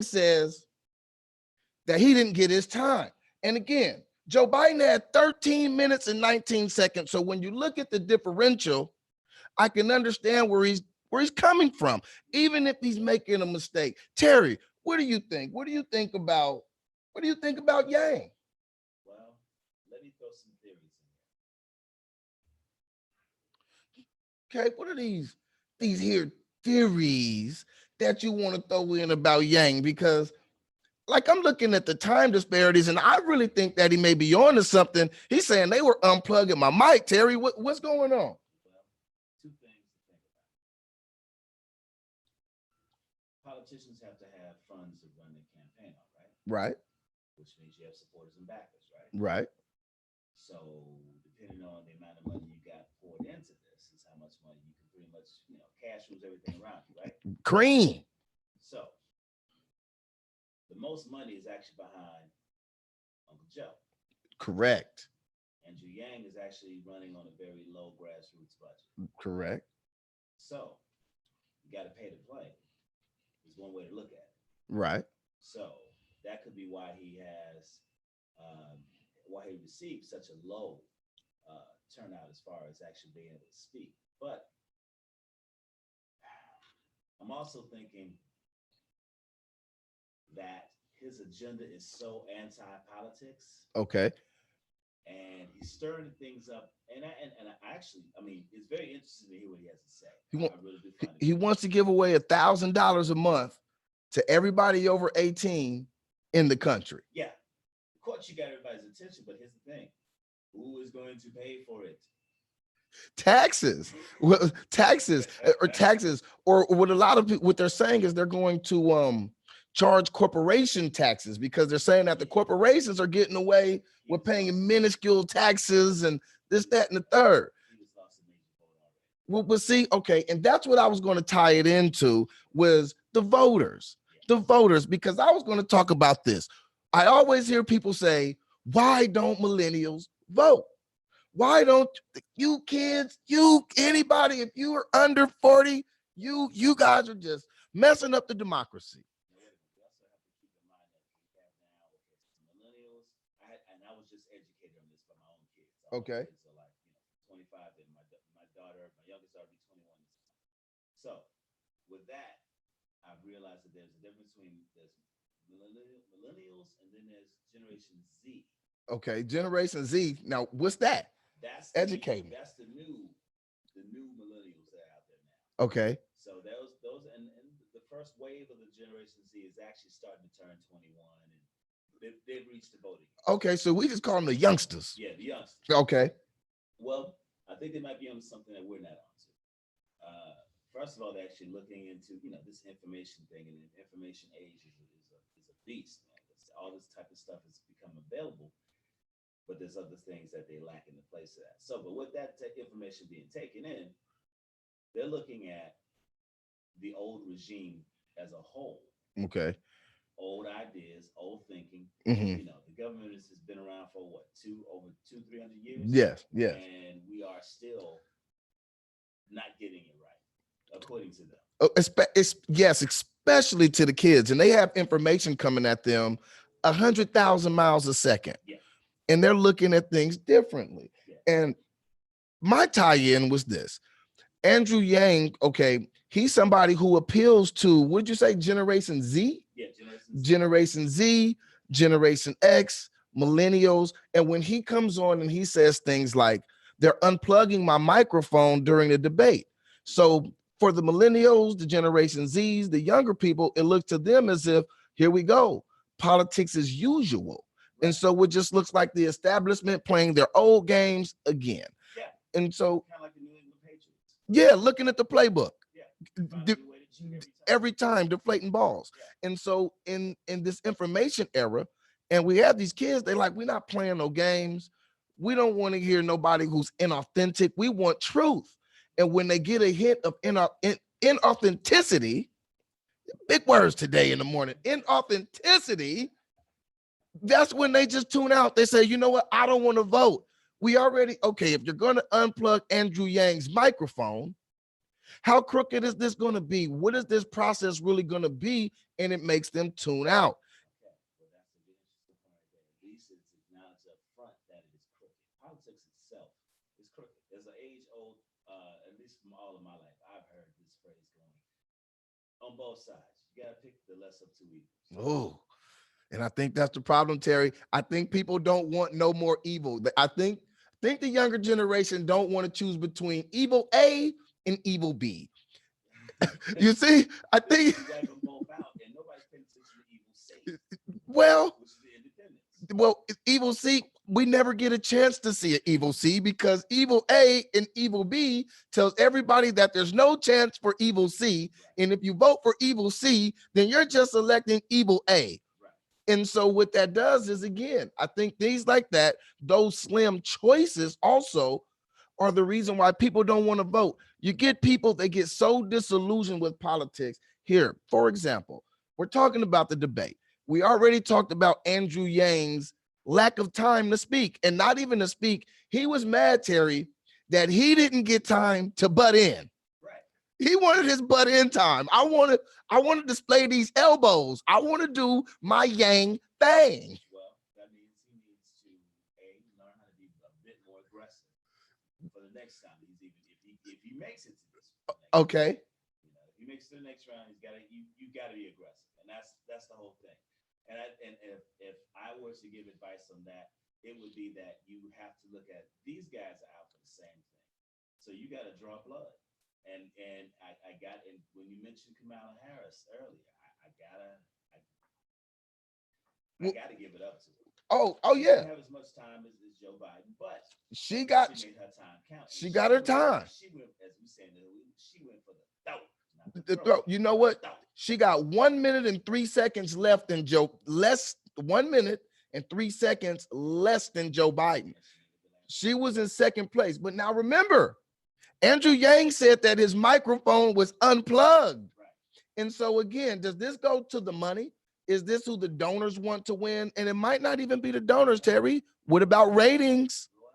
says that he didn't get his time. And again, Joe Biden had 13 minutes and 19 seconds. So when you look at the differential, I can understand where he's coming from, even if he's making a mistake. Terry, what do you think? What do you think about Yang? Well, let me throw some theories Okay, what are these here theories that you want to throw in about Yang? Because like I'm looking at the time disparities, and I really think that he may be on to something. He's saying they were unplugging my mic. Terry, what's going on? in here. Well, two things to think about. Politicians have to have funds to run their campaign on, right? Right, Which means you have supporters and backers, right? right. So depending on the amount of money you got poured into this, is how much money you can pretty much, cash moves everything around you, right? Cream. So the most money is actually behind Uncle Joe. Correct. Andrew Yang is actually running on a very low grassroots budget. Correct. So you got to pay to play is one way to look at it. Right. So that could be why why he received such a low turnout as far as actually being able to speak. But I'm also thinking that his agenda is so anti-politics Okay. and he's stirring things up. And I actually, I mean, it's very interesting to hear what he has to say. He, I want, really do he, find it he very wants to interesting. give away $1,000 a month to everybody over 18 in the country. Yeah, of course, you got everybody's attention, but here's the thing: who is going to pay for it? Taxes. Well, taxes, or what a lot of people, what they're saying is they're going to charge corporation taxes because they're saying that the corporations are getting away He with just lost. paying minuscule taxes and this, that, and the third. He just lost a major vote already. Well, see, okay, and that's what I was going to tie it into was the voters, Yeah. because I was going to talk about this. I always hear people say, "Why don't millennials vote? Why don't you kids, anybody, if you are under 40, you guys are just messing up the democracy." Now, wait a minute. We also have to keep in mind that we have now, okay, so millennials. I was just educated on this by my own kids. All my Okay. kids are like 25, and my daughter, my youngest daughter, will be 21 this month. So with that, I've realized that there's a difference between there's millennials and then there's Generation Z. Okay, Generation Z. Now, what's that? That's Educate me. the new millennials that are out there now. Okay. So those and the first wave of the Generation Z is actually starting to turn 21, and they've reached the voting. Okay, so we just call them the youngsters. Yeah, the youngsters. Okay. Well, I think they might be on something that we're not onto. First of all, they're actually looking into this information thing, and the information age is a beast, man. All this type of stuff has become available, but there's other things that they lack in the place of that. So, but with that information being taken in, they're looking at the old regime as a whole. Okay. Old ideas, old thinking. Hmm. The government has been around for what, over 300 years, Yes. Yes. and we are still not getting it right, according to them. Yes, especially to the kids, and they have information coming at them 100,000 miles a second, Yeah, and they're looking at things differently. yeah, And my tie-in was this: Andrew Yang. Okay, he's somebody who appeals to, would you say, Generation Z, yeah. Generation Z. Generation Z, Generation X, millennials. And when he comes on and he says things like, "They're unplugging my microphone during the debate," so for the millennials, the Generation Zs, the younger people, it looks to them as if, here we go, politics as usual. And Right. so it just looks like the establishment playing their old games again. Yeah, And so, kind of like the New England Patriots. yeah, looking at the playbook, Yeah, find di- a new way to cheat every time. every time deflating balls. Yeah, And so in this information era, and we have these kids, they like, we're not playing no games. We don't want to hear nobody who's inauthentic. We want truth. And when they get a hint of inauthenticity, big words today in the morning, inauthenticity, that's when they just tune out. They say, you know what? I don't want to vote. We already, okay, if you're going to unplug Andrew Yang's microphone, How crooked is this going to be? What is this process really going to be? And it makes them tune out. Okay, well, that's a good interesting point right there. At least it's acknowledged up front that it is crooked. Politics itself is crooked. There's an age-old, at least from all of my life, I've heard this phrase going on both sides. You got to pick the less of two evils. Oh, and I think that's the problem, Terry. I think people don't want no more evil. I think the younger generation don't want to choose between evil A and evil B. You see, I think, You wipe them both out, and nobody's paying attention to evil C, well, which is the independence. evil C, we never get a chance to see an evil C because evil A and evil B tells everybody that there's no chance for evil C. And if you vote for evil C, then you're just electing evil A. Right. And so what that does is, again, I think things like that, those slim choices also are the reason why people don't want to vote. You get people, they get so disillusioned with politics. Here, for example, we're talking about the debate. We already talked about Andrew Yang's lack of time to speak, and not even to speak. He was mad, Terry, that he didn't get time to butt in. Right. He wanted his butt in time. I want to display these elbows. I want to do my Yang thing. Well, that means he needs to learn how to be a bit more aggressive for the next time. He's even if he makes it to this. Okay. You know, if he makes it to the next round, you got to be aggressive, and that's the whole thing. And if I were to give advice on that, it would be that you have to look at these guys are out for the same thing, so you got to draw blood. And I got, and when you mentioned Kamala Harris earlier, I gotta give it up to her. Oh She yeah. didn't have as much time as Joe Biden, but She she made her time count. she got her time. She went, as we say, she went for the throat. Not the The throat. throat. You know what? Throat. She got 1 minute and 3 seconds left in Joe, 1 minute and 3 seconds less than Joe Biden. She was in second place. But now remember, Andrew Yang said that his microphone was unplugged. Right. And so again, does this go to the money? Is this who the donors want to win? And it might not even be the donors, Terry. What about ratings? Well,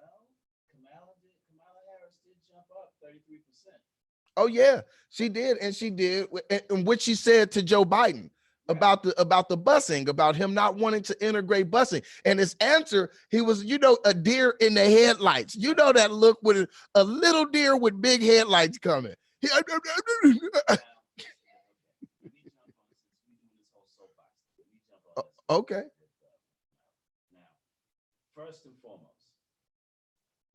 Kamala Harris did jump up 33%. Oh yeah, she did, and she did, and what she said to Joe Biden about the busing, about him not wanting to integrate busing, and his answer, he was, a deer in the headlights. You know that look with a little deer with big headlights coming. Now, we jump on since we doing this whole soapbox. We jump on this. Okay. Now, first and foremost,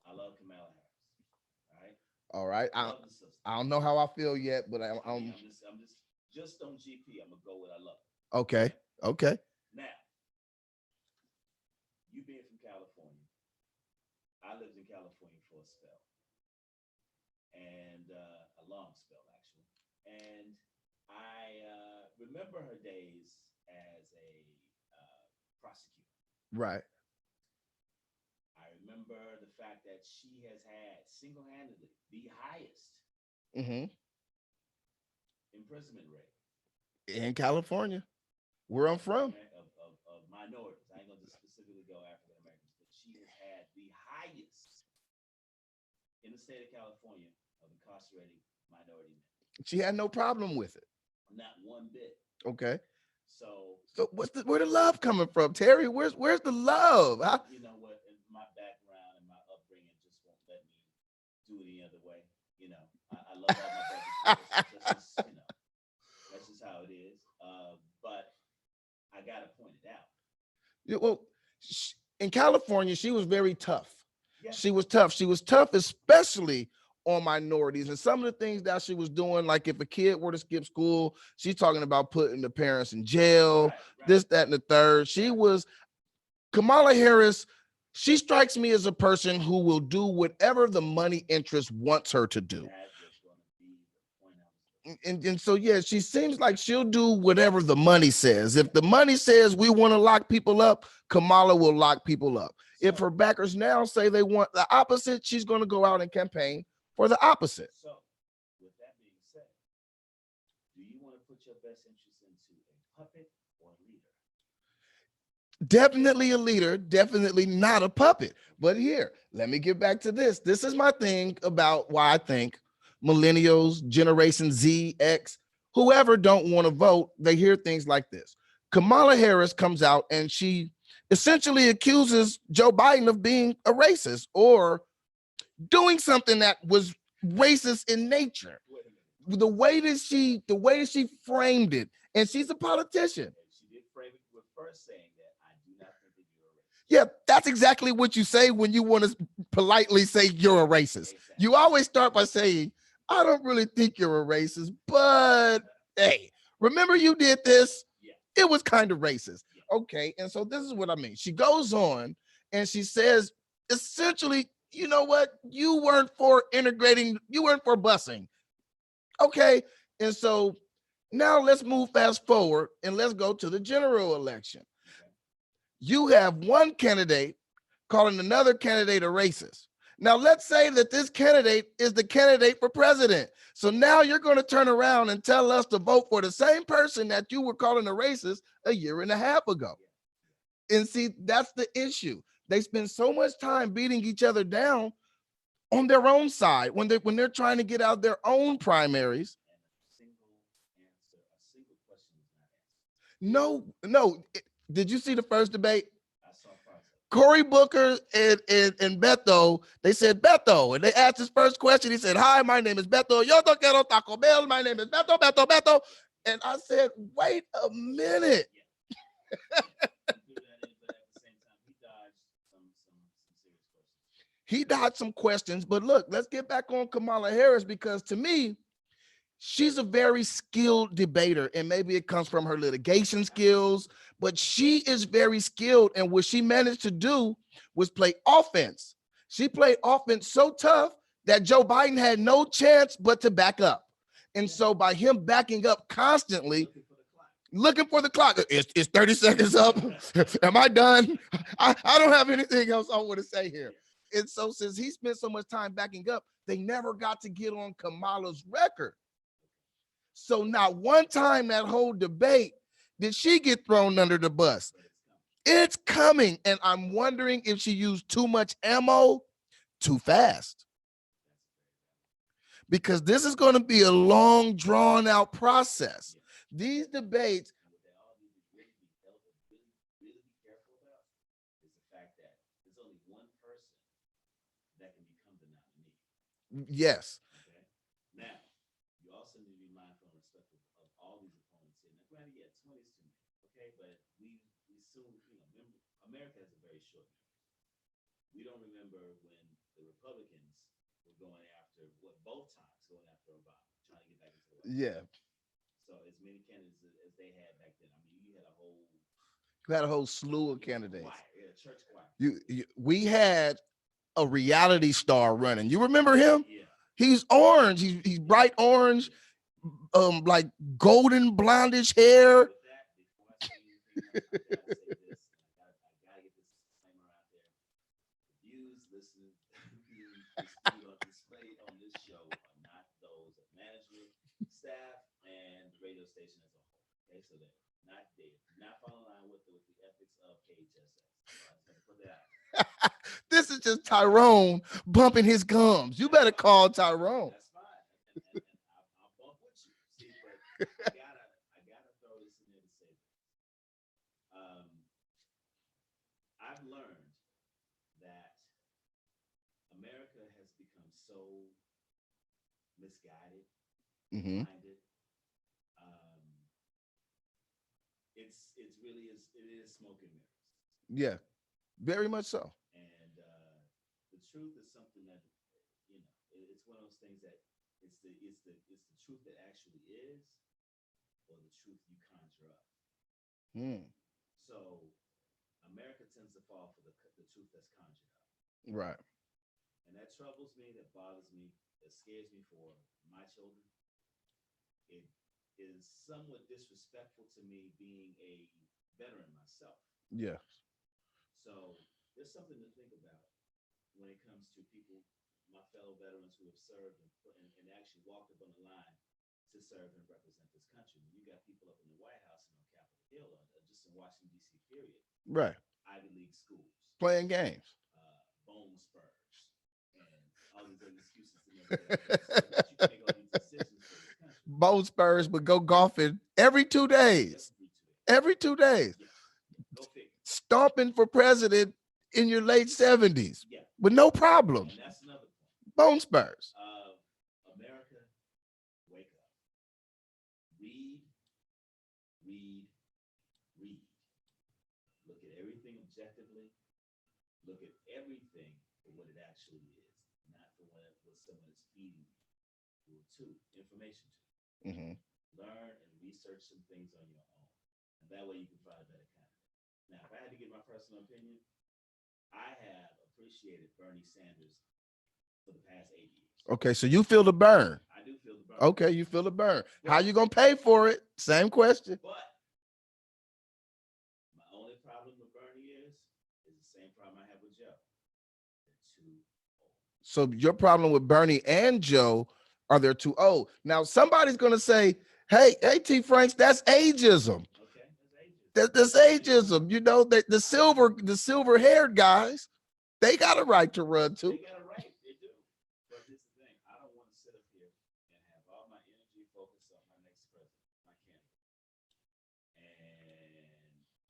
I love Kamala Harris. All right. All right. Love the sister. I don't know how I feel yet, but I'm just on GP. I'm gonna go with I love her. okay. Okay. Now, you being from California, I lived in California for a spell, and a long spell actually. And I remember her days as a prosecutor. Right. I remember the fact that she has had single-handedly the highest Mm-hmm. imprisonment rate In California, where I'm from. of minorities. I ain't gonna just specifically go African Americans, but she has had the highest in the state of California of incarcerating minority men. She had no problem with it. Not one bit. Okay. So So where the love coming from, Terry? Where's the love? you know what? In my background and my upbringing just won't let me do it any other way. You know, I love all my brothers. That's just how it is. But I gotta point it out. Yeah, well, in California, she was very tough. Yeah. She was tough. She was tough, especially on minorities. And some of the things that she was doing, like if a kid were to skip school, she's talking about putting the parents in jail, Right. this, that, and the third. Kamala Harris, she strikes me as a person who will do whatever the money interest wants her to do. That was gonna be the point I was. And so, yeah, she seems like she'll do whatever the money says. If the money says we want to lock people up, Kamala will lock people up. If her backers now say they want the opposite, she's going to go out and campaign for the opposite. So, with that being said, do you want to put your best interest into a puppet or a leader? Definitely a leader, definitely not a puppet. But here, let me get back to this. This is my thing about why I think millennials, Generation Z, X, whoever don't want to vote, they hear things like this. Kamala Harris comes out and she essentially accuses Joe Biden of being a racist or doing something that was racist in nature. The way that she framed it, and she's a politician. She did frame it with first saying that I do not think that you're a racist. Yeah, that's exactly what you say when you want to politely say you're a racist. Exactly. You always start by saying, I don't really think you're a racist, but hey, remember you did this? Yeah. It was kind of racist. Yeah. Okay, and so this is what I mean. She goes on and she says, essentially, you know what? You weren't for integrating, you weren't for busing. Okay, and so now let's move fast forward and let's go to the general election. Okay. You have one candidate calling another candidate a racist. Now, let's say that this candidate is the candidate for president. So now you're going to turn around and tell us to vote for the same person that you were calling a racist a year and a half ago. And see, that's the issue. They spend so much time beating each other down on their own side when they're trying to get out their own primaries. And a single question is not answered. No. Did you see the first debate? I saw parts of it. Cory Booker and Beto, they said Beto, and they asked his first question. He said, "Hi, my name is Beto. Yo no quiero Taco Bell. My name is Beto. And I said, "Wait a minute." He do that, but at the same time, he dodged some serious questions. He dodged some questions, but look, let's get back on Kamala Harris because to me, she's a very skilled debater, and maybe it comes from her litigation skills, but she is very skilled. And what she managed to do was play offense. She played offense so tough that Joe Biden had no chance but to back up. And so by him backing up constantly, Looking for the clock. looking for the clock, it's 30 seconds up. Am I done? I don't have anything else I want to say here. And so since he spent so much time backing up, they never got to get on Kamala's record. So not one time that whole debate did she get thrown under the bus. But it's coming. It's coming, and I'm wondering if she used too much ammo too fast. Because this is going to be a long, drawn-out process. These debates, And what they all need to really be careful about is the fact that there's only one person that can become the nominee. yes, Okay. Now, you also need to be mindful and respectful of all these opponents here. Now, granted, yeah, 20 is too many. Okay, but we soon, remember, America has a very short memory. We don't remember when the Republicans were going after both times going after Obama, trying to get back into the White House. yeah. So as many candidates as they had back then. I mean, you had a whole You had a whole slew of candidates. choir, yeah, church choir. We had a reality star running. You remember him? Yeah. He's orange. He's bright orange, like golden blondish hair. With that, before I say anything else, I gotta say this. I gotta get this disclaimer out there. The views displayed on this show are not those of management, staff, and the radio station as a whole. Okay, so they do not fall in line with the ethics of KHSS. So I just want to put that out. This is just Tyrone bumping his gums. You better call Tyrone. That's fine, and I'll bump with you. See, but I gotta throw this in there to say this. I've learned that America has become so misguided, Mhm. blinded. It's really it is smoke and mirrors. Yeah, very much so. And the truth is something that it's one of those things that it's the truth that actually is, or the truth you conjure up. Hmm. So America tends to fall for the truth that's conjured up, Right. and that troubles me. That bothers me. That scares me for my children. It is somewhat disrespectful to me being a veteran myself. Yeah. So there's something to think about when it comes to people, my fellow veterans who have served and actually walked up on the line to serve and represent this country. You got people up in the White House and on Capitol Hill, just in Washington D.C. period, Right. Ivy League schools, Playing games. bone spurs, and all these other excuses to make that you can make all these decisions for this country. Both Spurs would go golfing every 2 days. Every 2 days. Yeah. Go figure. Stomping for president in your late 70s Yeah. with no problem. And that's another point. Bone Spurs. America, wake up. Read, read, read. Look at everything objectively. Look at everything for what it actually is, not for what someone is feeding you to, information to. Mm-hmm. Learn and research some things on your own. And that way you can find a better candidate. Now, if I had to give my personal opinion, I have appreciated Bernie Sanders for the past 8 years. Okay, so you feel the burn. I do feel the burn. Okay, you feel the burn. How you gonna pay for it? Same question. But my only problem with Bernie is the same problem I have with Joe. They're too old. So your problem with Bernie and Joe are they're too old. Now somebody's gonna say, "Hey, T. Franks, that's ageism. Okay, that's ageism. That's ageism." You know that the silver haired guys, they got a right to run too. They got a right, they do. But here's the thing: I don't want to sit up here and have all my energy focused on my next president, my candidate, and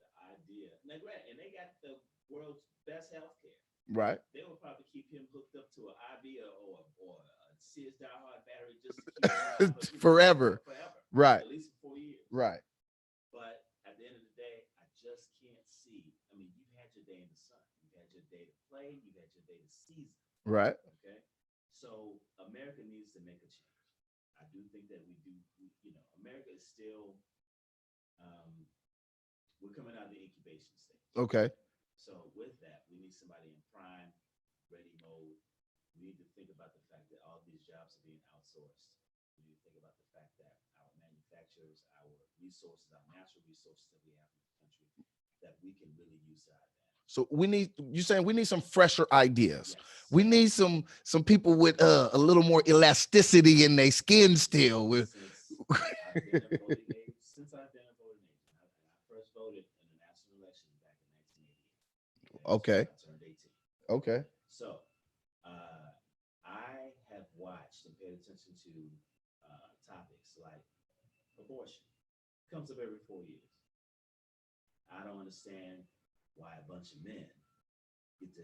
the idea. Now, granted, and they got the world's best health care. Right. They will probably keep him hooked up to an IV or a Sears diehard battery just to keep him around Forever. forever. Right. At least for 4 years. Right. But at the end of the day, I just can't see. I mean, you've had your day in the sun. You've had your day to play. You've had your day to season. Right. Okay. So America needs to make a change. I do think that we do. America is still. We're coming out of the incubation stage. Okay. So with that, we need somebody in prime, ready mode. We need to think about the fact that all these jobs are being outsourced. We need to think about the fact that our manufacturers, our resources, our natural resources that we have in the country, that we can really use our advantage. So you're saying we need some fresher ideas. Yes. We need some people with a little more elasticity in their skin still. With Since I've been a voting age, I first voted in the national election back in 1988. Okay. I turned 18. Okay. So I have watched and paid attention to topics like abortion. It comes up every 4 years. I don't understand why a bunch of men get to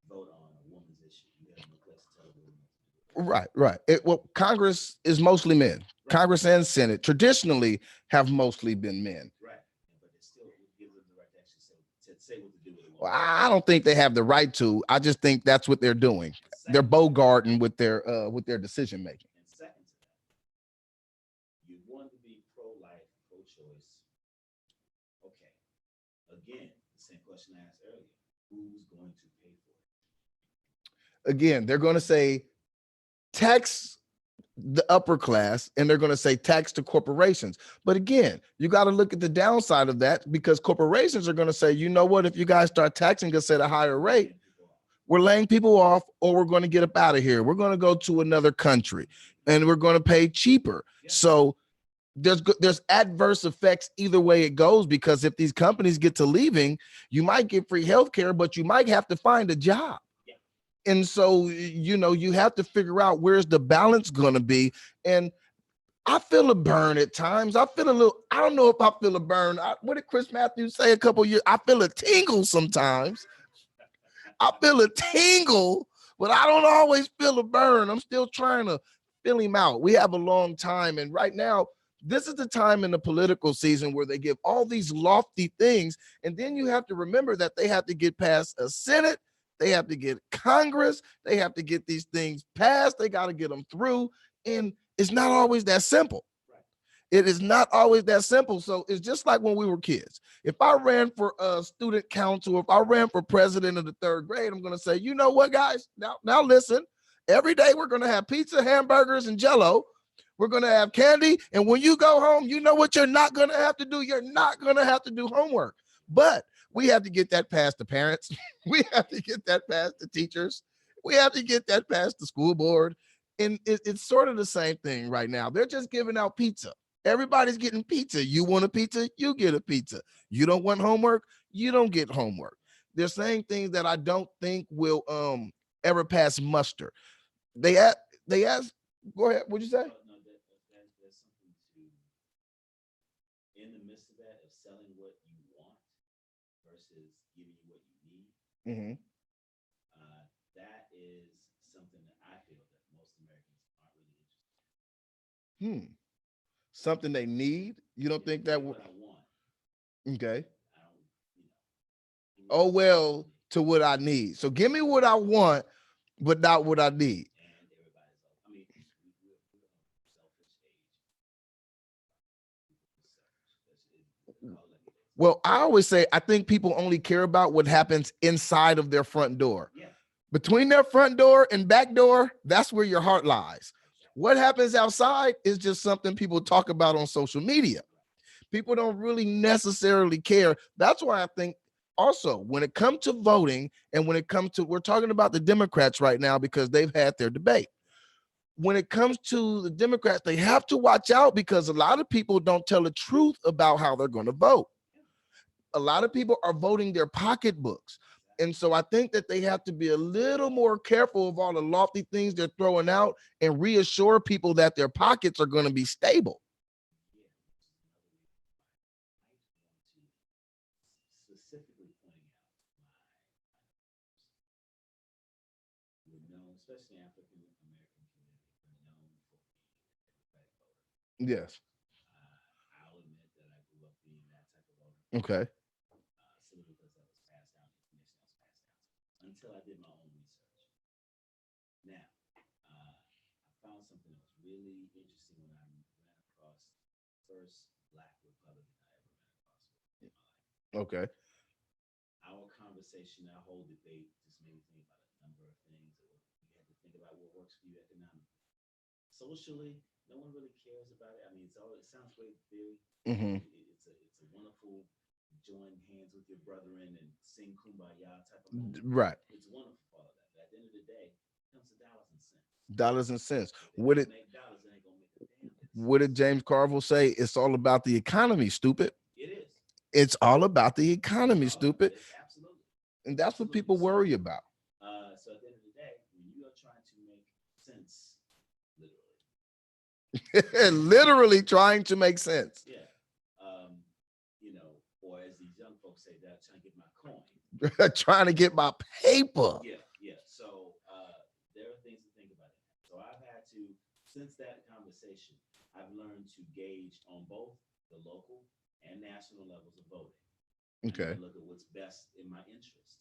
vote on a woman's issue. You have no place to tell a woman what to do. Right. Well, Congress is mostly men. Right. Congress and Senate traditionally have mostly been men. Right. But it still gives them the right to actually say what to do with it. Well, I don't think they have the right to. I just think that's what they're doing. They're bogarting with their decision making. And second to that, you want to be pro-life, pro-choice. Okay. Again, the same question I asked earlier. Who's going to pay for it? Again, they're going to say tax the upper class, and they're going to say tax to corporations. But again, you got to look at the downside of that, because corporations are going to say, you know what, if you guys start taxing us at a higher rate, we're laying people off, or we're going to get up out of here. We're going to go to another country and we're going to pay cheaper. So there's adverse effects either way it goes, because if these companies get to leaving, you might get free healthcare, but you might have to find a job. And so, you have to figure out where's the balance going to be. And I feel a burn at times. I don't know if I feel a burn. What did Chris Matthews say a couple years? I feel a tingle sometimes. I feel a tingle, but I don't always feel a burn. I'm still trying to feel him out. We have a long time. And right now, this is the time in the political season where they give all these lofty things. And then you have to remember that they have to get past a Senate. They have to get Congress. They have to get these things passed. They got to get them through. And it's not always that simple. Right. It is not always that simple. So it's just like when we were kids. If I ran for a student council, if I ran for president of the third grade, I'm going to say, you know what, guys? Now listen, every day we're going to have pizza, hamburgers, and Jell-O. We're going to have candy. And when you go home, you know what you're not going to have to do? You're not going to have to do homework. But we have to get that past the parents. We have to get that past the teachers. We have to get that past the school board. And it's sort of the same thing right now. They're just giving out pizza. Everybody's getting pizza. You want a pizza? You get a pizza. You don't want homework? You don't get homework. They're saying things that I don't think will ever pass muster. They they asked, go ahead, what'd you say? No, there's something to in the midst of that of selling what you want versus giving you what you need. Mm-hmm. That is something that I feel that most Americans aren't really interested Hmm. Something they need. You don't in. think that What I want, okay. I don't, you know. Give me Oh what you well, need. to what I need. So give me what I want, but not what I need. And everybody's like, I mean, we're a selfish age. We're selfish. Call it like it is. Well, I always say I think people only care about what happens inside of their front door. Yeah. Between their front door and back door, that's where your heart lies. What happens outside is just something people talk about on social media. People don't really necessarily care. That's why I think also when it comes to voting and when it comes to, we're talking about the Democrats right now because they've had their debate. When it comes to the Democrats, they have to watch out because a lot of people don't tell the truth about how they're going to vote. A lot of people are voting their pocketbooks. And so I think that they have to be a little more careful of all the lofty things they're throwing out and reassure people that their pockets are going to be stable. Specifically pointing out we're known, especially African American community, we're known for being a democratic voter. Yes. I'll admit that I grew up being that type of voter. Okay. Simply because that was passed down, information that was passed down until I did my own research. Now, I found something that was really interesting when I ran across the first Black Republican I ever ran across in my life. Okay. Our conversation, our whole debate just made me think about a number of things. You had to think about what works for you economically. Socially, no one really cares about it. I mean, it sounds great in theory. Mm-hmm. It's a wonderful join hands with your brethren and sing kumbaya type of moment. Right. It's wonderful for all of that. But at the end of the day, it comes to dollars and cents. Dollars and cents. If they don't make dollars, they ain't gonna make a damn bit of What did sense. James Carville say? It's all about the economy, stupid. It is. It's all about the economy, It's all about stupid. it. Absolutely. And that's what Absolutely. people worry about. So at the end of the day, when you are trying to make sense, Literally trying to make sense. yeah, you know, or as these young folks say, that trying to get my coin. Trying to get my paper. Yeah, yeah. So there are things to think about. So I've had to, since that conversation, I've learned to gauge on both the local and national levels of voting. Okay. And look at what's best in my interest.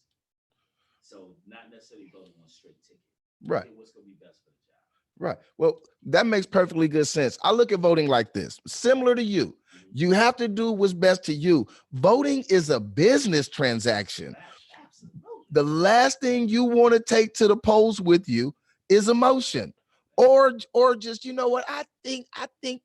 So not necessarily voting one straight ticket. Right. What's going to be best for the job. Right. Well, that makes perfectly good sense. I look at voting like this, similar to you. You have to do what's best to you. Voting is a business transaction. Absolutely. The last thing you want to take to the polls with you is emotion, or just, you know what, I think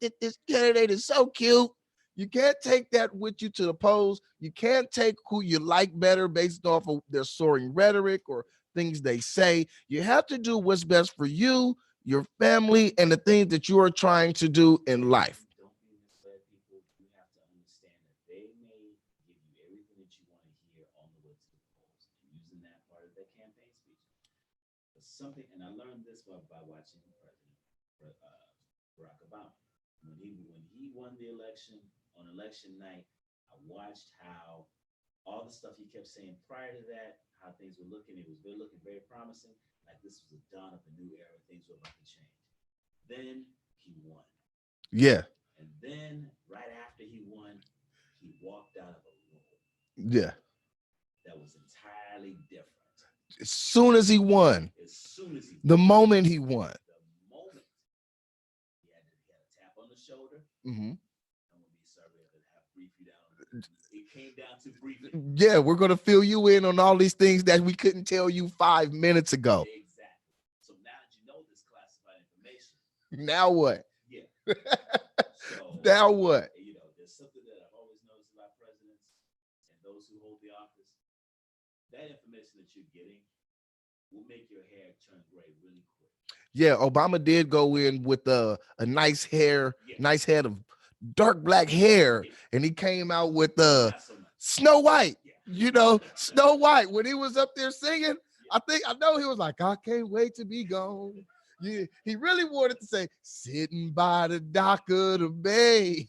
that this candidate is so cute. You can't take that with you to the polls. You can't take who you like better based off of their soaring rhetoric or things they say. You have to do what's best for you, your family, and the things that you are trying to do in life. Don't be misled, people. You have to understand that they may give you everything that you want to hear on the way to the polls and using that part of their campaign speech. But something, and I learned this by watching President Barack Obama. When he won the election on election night, I watched how all the stuff he kept saying prior to that, how things were looking, looking very promising. Like this was the dawn of a new era, things were about to change. Then he won. Yeah. And then right after he won, he walked out of a room. Yeah. That was entirely different. As soon as he won. The moment he won. The moment he had a tap on the shoulder. Mm-hmm. I'm gonna be sorry to have brief you down. It came down to briefing. Yeah, we're gonna fill you in on all these things that we couldn't tell you 5 minutes ago. Exactly. So now that you know this classified information. Now what? Yeah. So, now what? You know, there's something that I've always noticed about presidents and those who hold the office. That information that you're getting will make your hair turn gray really quick. Yeah, Obama did go in with a nice nice head of dark black hair, and he came out with Snow White. Yeah. You know, Snow White, when he was up there singing, I know he was like, I can't wait to be gone. He really wanted to say, sitting by the dock of the bay.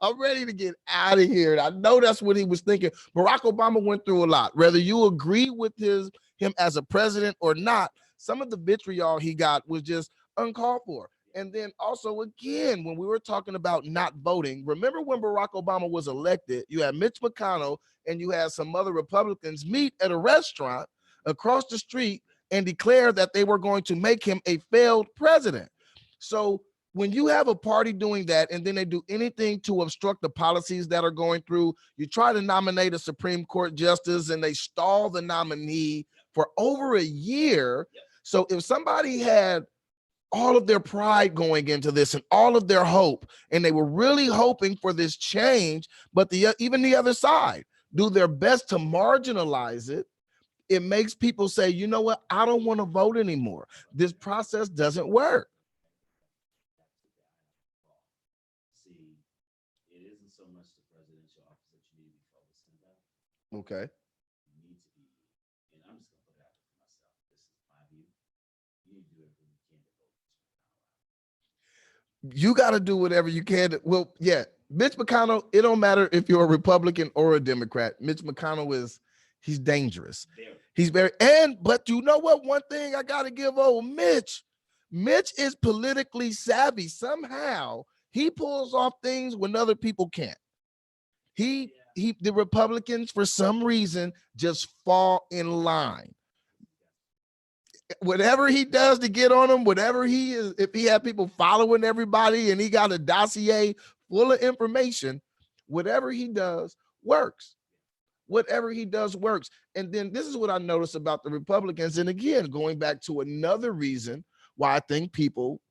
I'm ready to get out of here. And I know that's what he was thinking. Barack Obama went through a lot. Whether you agree with him as a president or not, some of the vitriol he got was just uncalled for. And then also, again, when we were talking about not voting, remember when Barack Obama was elected, you had Mitch McConnell and you had some other Republicans meet at a restaurant across the street and declare that they were going to make him a failed president. So when you have a party doing that and then they do anything to obstruct the policies that are going through, you try to nominate a Supreme Court justice and they stall the nominee for over a year. So if somebody had all of their pride going into this and all of their hope, and they were really hoping for this change, but even the other side do their best to marginalize it, it makes people say, you know what, I don't want to vote anymore. This process doesn't work. See, it isn't so much the presidential office that you need to be focusing on. Okay. You need to be, and I'm just gonna put it out there for myself. This is my view. You need to do everything you can to vote Mitch McConnell out. You got to do whatever you can. Well, yeah, Mitch McConnell, it don't matter if you're a Republican or a Democrat. Mitch McConnell he's dangerous. He's but you know what? One thing I got to give old Mitch is politically savvy. Somehow he pulls off things when other people can't. The Republicans, for some reason, just fall in line. Whatever he does to get on them, whatever he is, if he had people following everybody and he got a dossier full of information, whatever he does works. Whatever he does works. And then this is what I noticed about the Republicans. And again, going back to another reason why I think people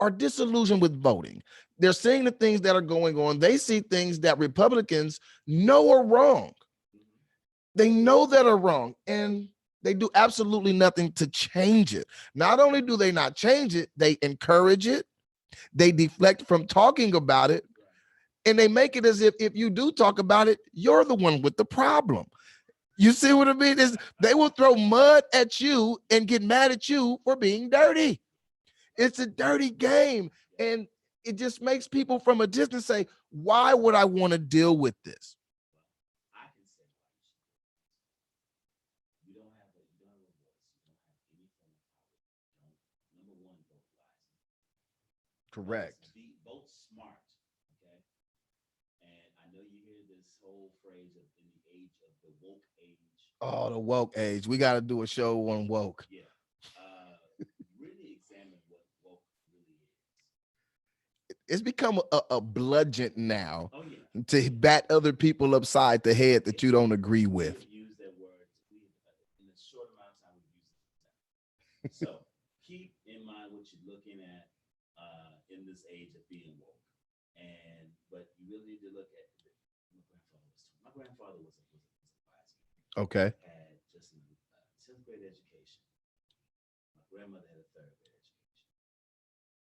are disillusioned with voting. They're seeing the things that are going on. They see things that Republicans know are wrong. They know that are wrong. And they do absolutely nothing to change it. Not only do they not change it, they encourage it. They deflect from talking about it. And they make it as if you do talk about it, you're the one with the problem. You see what I mean? They will throw mud at you and get mad at you for being dirty. It's a dirty game. And it just makes people from a distance say, why would I want to deal with this? I can say you don't have a voice. You don't have any form of power. Number one, vote wisely. Correct. Vote smart. Okay. And I know you hear this whole phrase of in the age of the woke age. Oh, the woke age. We got to do a show on woke. Yeah. Really examine what woke really is. It's become a bludgeon now. Oh, yeah. To bat other people upside the head that you don't agree with. Use that word in a short amount of time. We use it. So keep in mind what you're looking at in this age of being woke. But you really need to look at my grandfather was a wise man. Okay. Had just a 10th grade education. My grandmother had a 3rd grade education.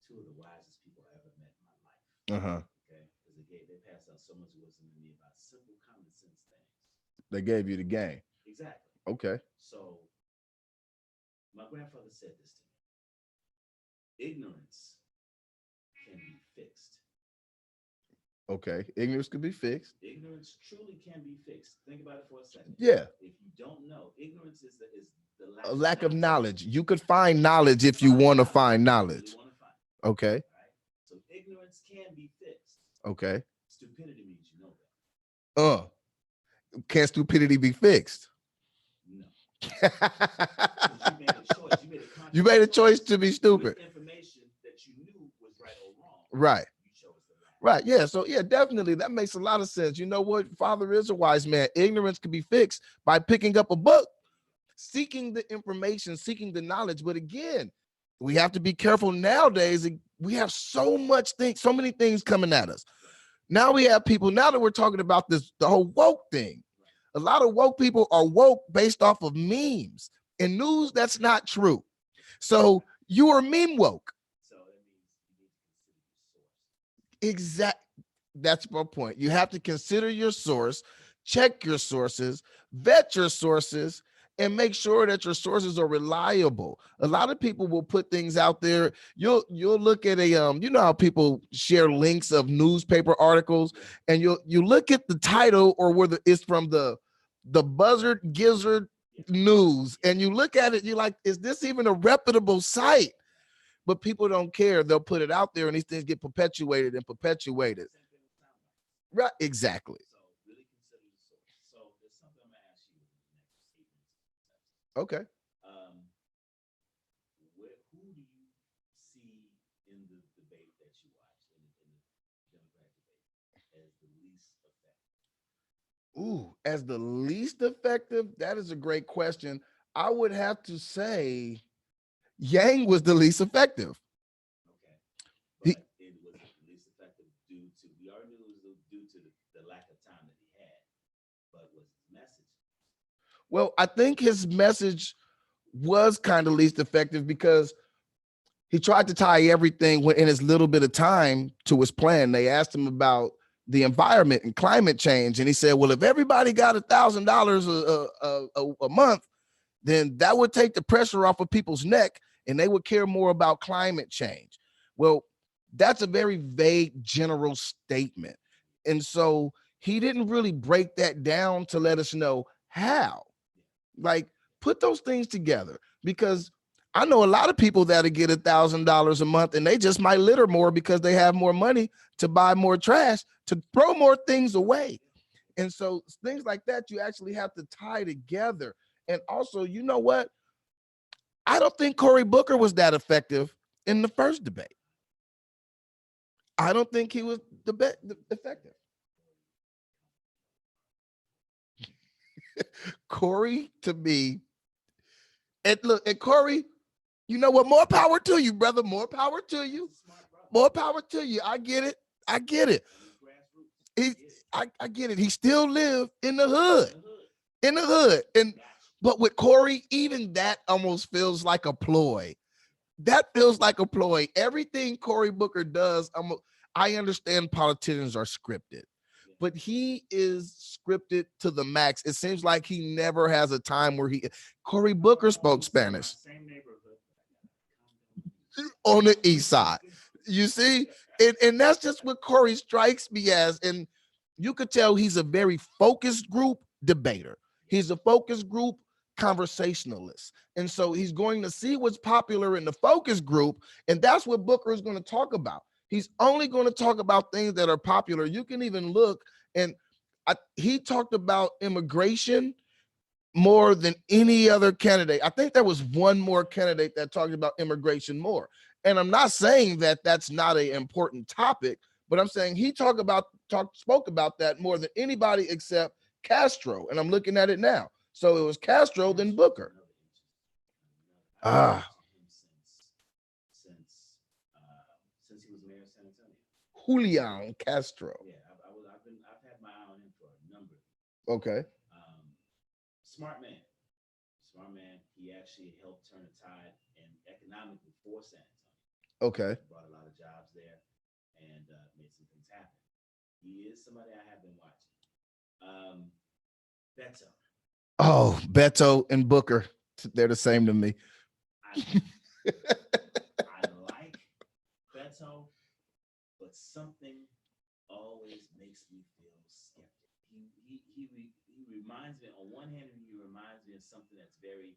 Two of the wisest people I ever met in my life. Okay, because they passed out so much wisdom to me about simple common sense things. They gave you the game. Exactly. Okay. So my grandfather said this to me: ignorance can be fixed. Okay. Ignorance could be fixed. Ignorance truly can be fixed. Think about it for a second. Yeah. If you don't know, ignorance is the lack of knowledge. You could find knowledge if you want to find knowledge. Okay. Right? So ignorance can be fixed. Okay. Stupidity means you know that. Can stupidity be fixed? No. You made a choice to be stupid. Information that you knew was right or wrong. Right. You chose the right. Right. Yeah. So yeah, definitely. That makes a lot of sense. You know what? Father is a wise man. Ignorance can be fixed by picking up a book, seeking the information, seeking the knowledge. But again, we have to be careful nowadays. We have so many things coming at us. Now we have people, now that we're talking about the whole woke thing, a lot of woke people are woke based off of memes and news that's not true. So you are meme woke. So that means you need to consider your source. Exactly. That's my point. You have to consider your source, check your sources, vet your sources, and make sure that your sources are reliable. A lot of people will put things out there. You'll look at a you know how people share links of newspaper articles, and you look at the title or whether it's from the Buzzard Gizzard News, and you look at it, you're like, is this even a reputable site? But people don't care. They'll put it out there, and these things get perpetuated and perpetuated. Right, exactly. So really consider the source. So there's something I'm gonna ask you in the next 8 minutes. Okay. Who do you see in the debate that you watched in the Democratic debate as the least effective? Ooh, as the least effective, that is a great question. I would have to say Yang was the least effective. Okay, He- but it was the least effective due to, we already knew it was due to the lack of time that he had, but was his message. Well, I think his message was kind of least effective because he tried to tie everything in his little bit of time to his plan. They asked him about the environment and climate change, and he said, "Well, if everybody got $1,000 a month, then that would take the pressure off of people's neck, and they would care more about climate change." Well, that's a very vague, general statement, and so he didn't really break that down to let us know how. Like, put those things together, because I know a lot of people that'll get $1,000 a month and they just might litter more because they have more money to buy more trash, to throw more things away. And so things like that, you actually have to tie together. And also, you know what? I don't think Cory Booker was that effective in the first debate. I don't think he was effective. Cory, to me, and look, and Cory, you know what? More power to you, brother. More power to you. More power to you. I get it. I get it. I get it. He still lived in the hood. In the hood. And but with Cory, even that almost feels like a ploy. That feels like a ploy. Everything Cory Booker does, I understand politicians are scripted, but he is scripted to the max. It seems like he never has a time where Cory Booker spoke Spanish. Same neighborhood. On the east side. You see? And that's just what Cory strikes me as. And you could tell he's a very focused group debater. He's a focus group conversationalist. And so he's going to see what's popular in the focus group. And that's what Booker is going to talk about. He's only going to talk about things that are popular. You can even look, and he talked about immigration more than any other candidate. I think there was one more candidate that talked about immigration more. And I'm not saying that that's not an important topic, but I'm saying he spoke about that more than anybody except Castro. And I'm looking at it now. So it was Castro, then Booker. Since he was mayor of San Antonio. Julian Castro. Yeah, I've had my eye on him for a number. Okay. Smart man. He actually helped turn the tide and economically for San Antonio. Okay. He brought a lot of jobs there and made some things happen. He is somebody I have been watching. Beto. Oh, Beto and Booker, they're the same to me. I like Beto, but something always makes me feel skeptic. He reminds me, on one hand, he reminds me of something that's very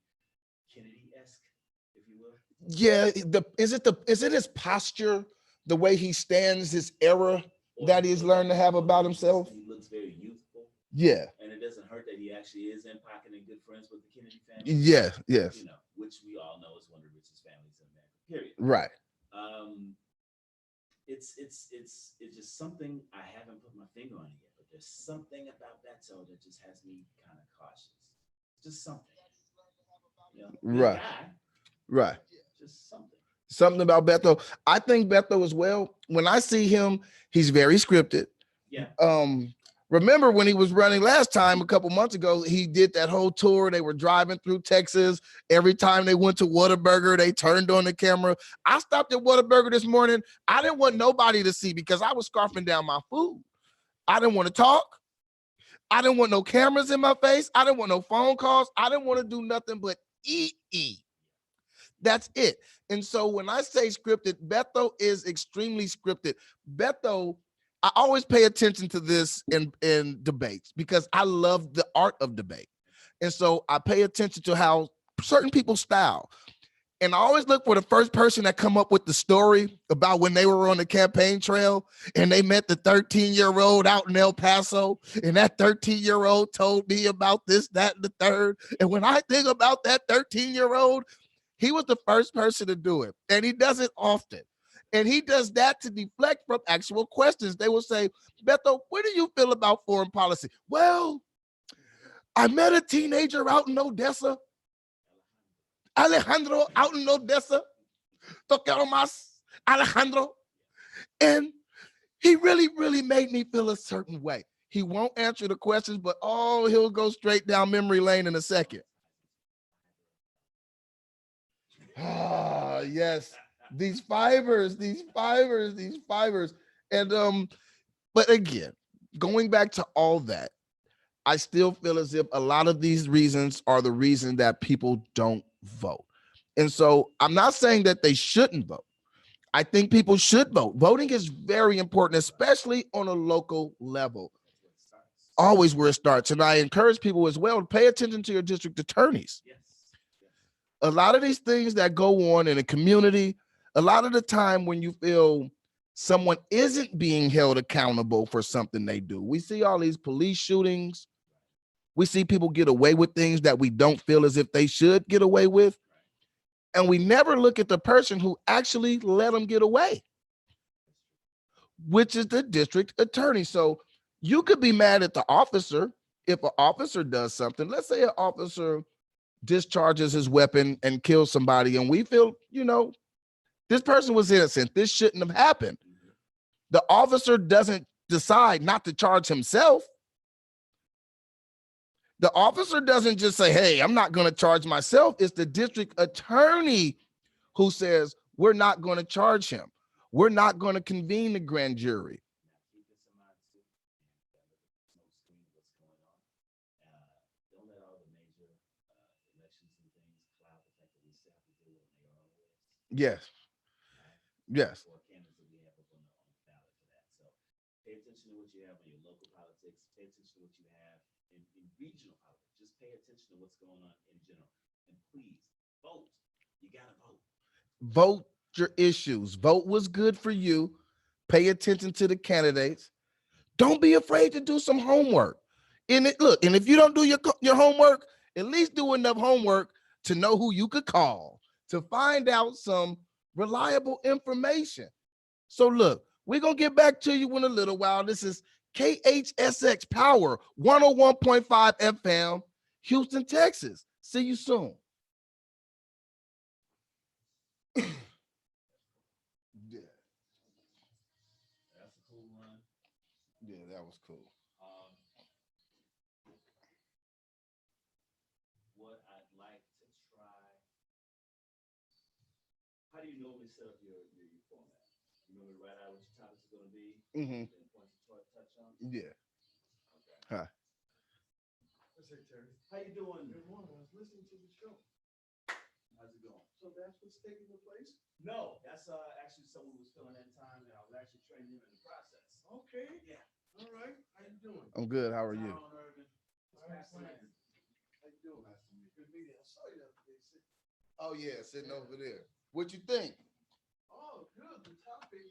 Kennedy-esque, if you will. Yeah, is it his posture, the way he stands, his era that he's learned to have about himself? He looks very youthful. Yeah. And it doesn't hurt that he actually is in pocket and good friends with the Kennedy family. Yeah, yes. You know, which we all know is one of the richest families in America, period. Right. It's just something I haven't put my finger on it yet, but there's something about Beto that just has me kind of cautious. Just something. You know, Right. guy, Right. just something. Something about Beto. I think Beto as well. When I see him, he's very scripted. Yeah. Remember when he was running last time, a couple months ago, he did that whole tour. They were driving through Texas. Every time they went to Whataburger, they turned on the camera. I stopped at Whataburger this morning. I didn't want nobody to see because I was scarfing down my food. I didn't want to talk. I didn't want no cameras in my face. I didn't want no phone calls. I didn't want to do nothing but eat. That's it. And so when I say scripted, Beto is extremely scripted. Beto, I always pay attention to this in debates because I love the art of debate. And so I pay attention to how certain people style. And I always look for the first person that come up with the story about when they were on the campaign trail and they met the 13-year-old out in El Paso, and that 13-year-old told me about this, that, and the third. And when I think about that 13-year-old, he was the first person to do it, and he does it often. And he does that to deflect from actual questions. They will say, Beto, what do you feel about foreign policy? Well, I met a teenager out in Odessa, Alejandro out in Odessa, tocaron más, Alejandro, and he really made me feel a certain way. He won't answer the questions, but he'll go straight down memory lane in a second. Ah, yes, these fibers. And but again, going back to all that, I still feel as if a lot of these reasons are the reason that people don't vote. And so I'm not saying that they shouldn't vote. I think people should vote. Voting is very important, especially on a local level. Always where it starts. And I encourage people as well to pay attention to your district attorneys. A lot of these things that go on in a community, a lot of the time when you feel someone isn't being held accountable for something they do, we see all these police shootings. We see people get away with things that we don't feel as if they should get away with. And we never look at the person who actually let them get away, which is the district attorney. So you could be mad at the officer if an officer does something. Let's say an officer discharges his weapon and kills somebody, and we feel, this person was innocent. This shouldn't have happened. The officer doesn't decide not to charge himself. The officer doesn't just say, hey, I'm not going to charge myself. It's the district attorney who says, we're not going to charge him. We're not going to convene the grand jury. Yes. Yes. Pay attention to what you have in your local politics. Pay attention to what you have in regional politics. Just pay attention to what's going on in general. And please vote. You gotta vote. Vote your issues. Vote what's good for you. Pay attention to the candidates. Don't be afraid to do some homework. And if you don't do your homework, at least do enough homework to know who you could call to find out some reliable information. So look, we're going to get back to you in a little while. This is KHSX Power 101.5 FM, Houston, Texas. See you soon. Yeah. That's a cool one. Yeah, that was cool. What I'd like to try. How do you normally set up your format? You normally write out what your topics are going to be, Mm-hmm. and points to touch on? Yeah. Okay. Hi. What's up, Terry? How you doing? Good morning. I was listening to the show. How's it going? So that's what's taking the place? No, that's actually someone who was filling that time, and I was actually training him in the process. Okay. Yeah. All right. How you doing? I'm good. How are you? Tyrone Irvin. All right, fine. How you doing? Nice to meet you. Good meeting. I saw you the other day sitting. Oh, yeah, sitting over there. What you think? Oh, good. The topic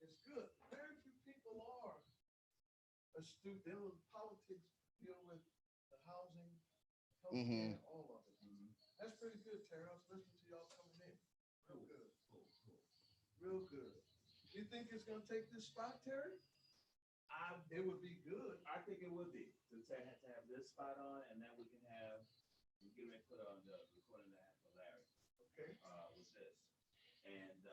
is good. Very few people are astute. They don't politics deal with the housing, healthcare, all of it. That's pretty good, Terry. I was listening to y'all coming in. Real good. Real good. You think it's gonna take this spot, Terry? It would be good. I think it would be to have this spot on, and then we can put on the recording that for Larry. Okay. With this, and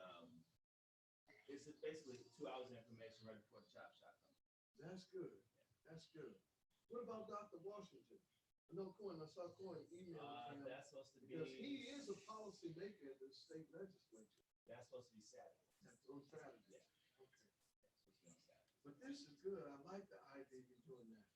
it's basically 2 hours of information right before the chop shop comes. That's good. That's good. What about Dr. Washington? I know Cohen, I saw Cohen email. That's supposed to be. Because he is a policy maker at the state legislature. That's supposed to be Saturday. That's on Saturday. Yeah. Okay. But this is good. I like the idea you're doing that.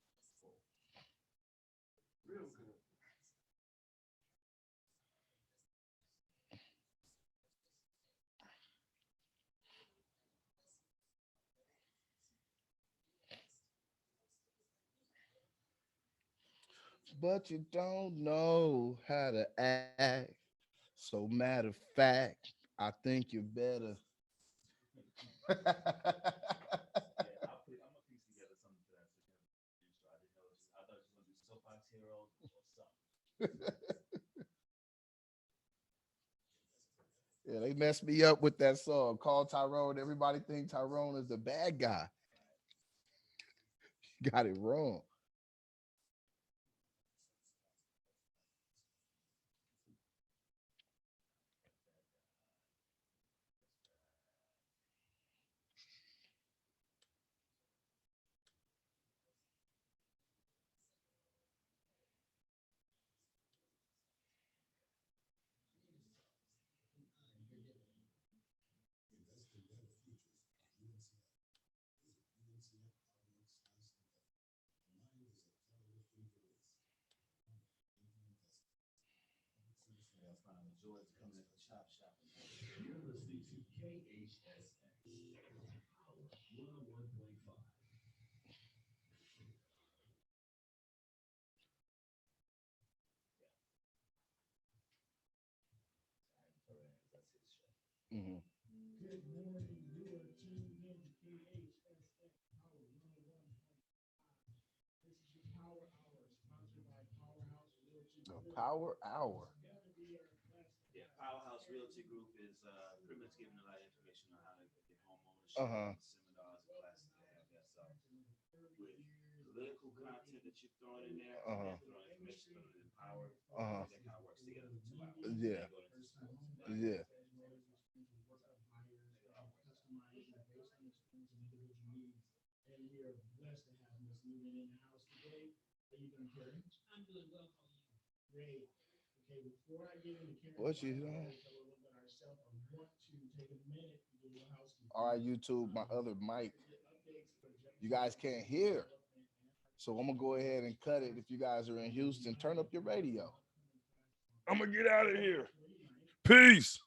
but you don't know how to act. So matter of fact, I think you better. Yeah, I'm gonna piece together something for that. So you have an intro. I thought you was gonna do soapbox heroes or something. Yeah, they messed me up with that song. Call Tyrone. Everybody think Tyrone is the bad guy. Got it wrong. Yeah, I found the George coming in for chop shopping. You're listening to KHSX. Power 101.5. That's his show. Mhm. Good morning. You are tuned in to KHSX Power 101.5. This is your Power Hour, sponsored by Powerhouse Realty The Group. Power Hour. Yeah, Powerhouse Realty Group is pretty much giving a lot of information on how to get home ownership, Uh-huh. seminars and classes they have there. So with political content that you're throwing in there, Uh-huh. and throwing information, throwing it in power, Uh-huh. that kind of works together for 2 hours. Yeah. They go into sports. Yeah. And we are blessed to have Miss Newman in the house today. How you doing, Carrie? I'm doing well. How are you? Great. Okay, before I get into Karen, What you doing? tell a little bit about ourselves. I want to take a minute to do a little housekeeping. All right, YouTube, my other mic. You guys can't hear. So I'm gonna go ahead and cut it. If you guys are in Houston, turn up your radio. I'm gonna get out of here. Peace.